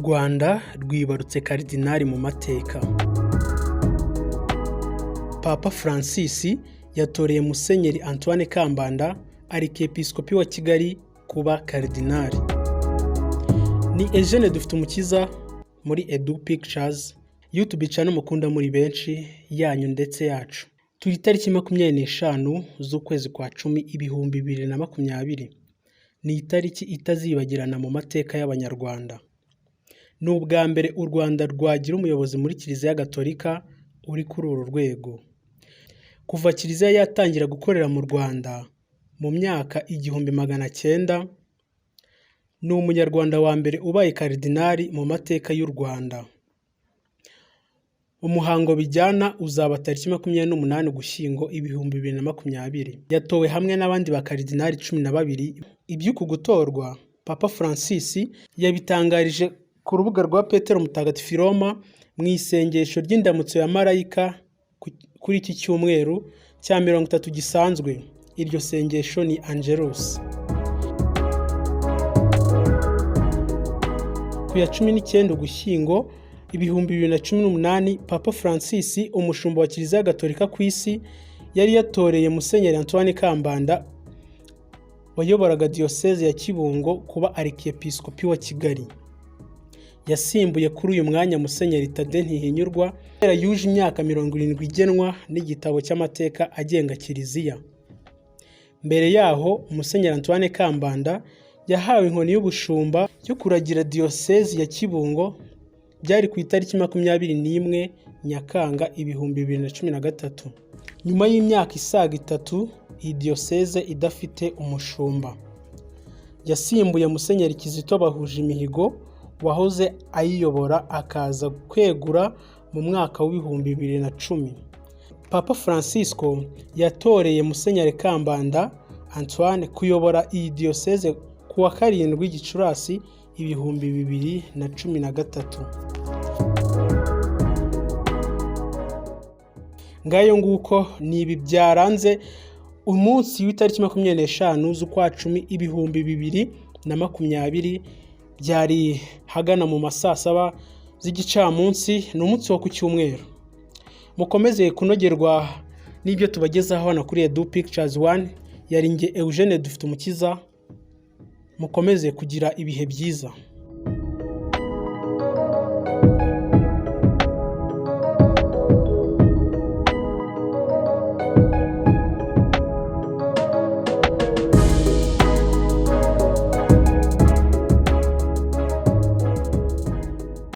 Rwanda rwibarutse Cardinal mu mateka. Papa Francis yatoreye Musenyeri Antoine Kambanda arikepiskopi wa Kigali kuba Cardinal. Ni Eugene dufite umukiza muri Edu Pictures, YouTube channel mukunda muri benshi yanyu ndetse yacu. Turi tariki 25 z'ukwezi kwa 10 2020. Ni itariki itazibagirana mu mateka y'Abanyarwanda. Ni ubwa mbere u Rwanda rwagira umuyobozi muri Kiliziya Gatolika uri kuri uru rwego. Kuva Kiliziya yatangira gukorera mu Rwanda mu myaka 1900, ni umunyarwanda wa mbere ubaye Cardinal mu mateka y'u Rwanda. Umuhango bijyana uzaba tariki 28 Ugushyingo 2020. Yatowe hamwe n'abandi ba Cardinal 12. Iby'uku gutorwa Papa Francis yabitangarije ku rubuga rwa Petero Mutagatifu Roma mu isengesho ry'indamutso ya Marayika kuri iki cyumweru cya 30 gisanzwe. Iryo sengesho ni Angelus. Ku ya 19 Ugushyingo 2018, Papa Francis, umushumba wa Kiliziya Gatolika ku isi, yari yatoreye Musenyeri Antoine Kambanda wayoboraga diocese ya Kibungo kuba arikepiskopi wa Kigali. Yasimbuye kuri uyu mwanya Musenyeri Tade Ntihinyurwa yuje imyaka 70 igenwa n'igitabo cy'amateka agenga Kiliziya. Mbere yaho Musenyeri Antoine Kambanda yahawe inkoni y'ubushumba yo kuragira diocese ya Kibungo. Byari ku itariki 21 Nyakanga 2013. Nyuma y'imyaka isaga 3 iyi diocese idafite umushumba, yasimbuye Musenyeri Kizito bahuje imihigo wahoze ayiyobora akaza kwegura mu mwaka wa 2010. Papa Francisco yatoreye Musenyeri Kambanda Antoine kuyobora iyi diocese ku wa 7 Gicurasi 2013. Ngayo nguko ni ibi byaranze umunsi w'itariki 25 z'ukwa 10 2020. Byari hagana mu masaa 7 z'igicamunsi. Ni umunsi wo ku cyumweru. Mukomeze kunogerwa n'ibyo tubagezaho hano kuri Edu Pictures 1. Yari nge Eugene dufite umukiza. Mukomeze kugira ibihe byiza.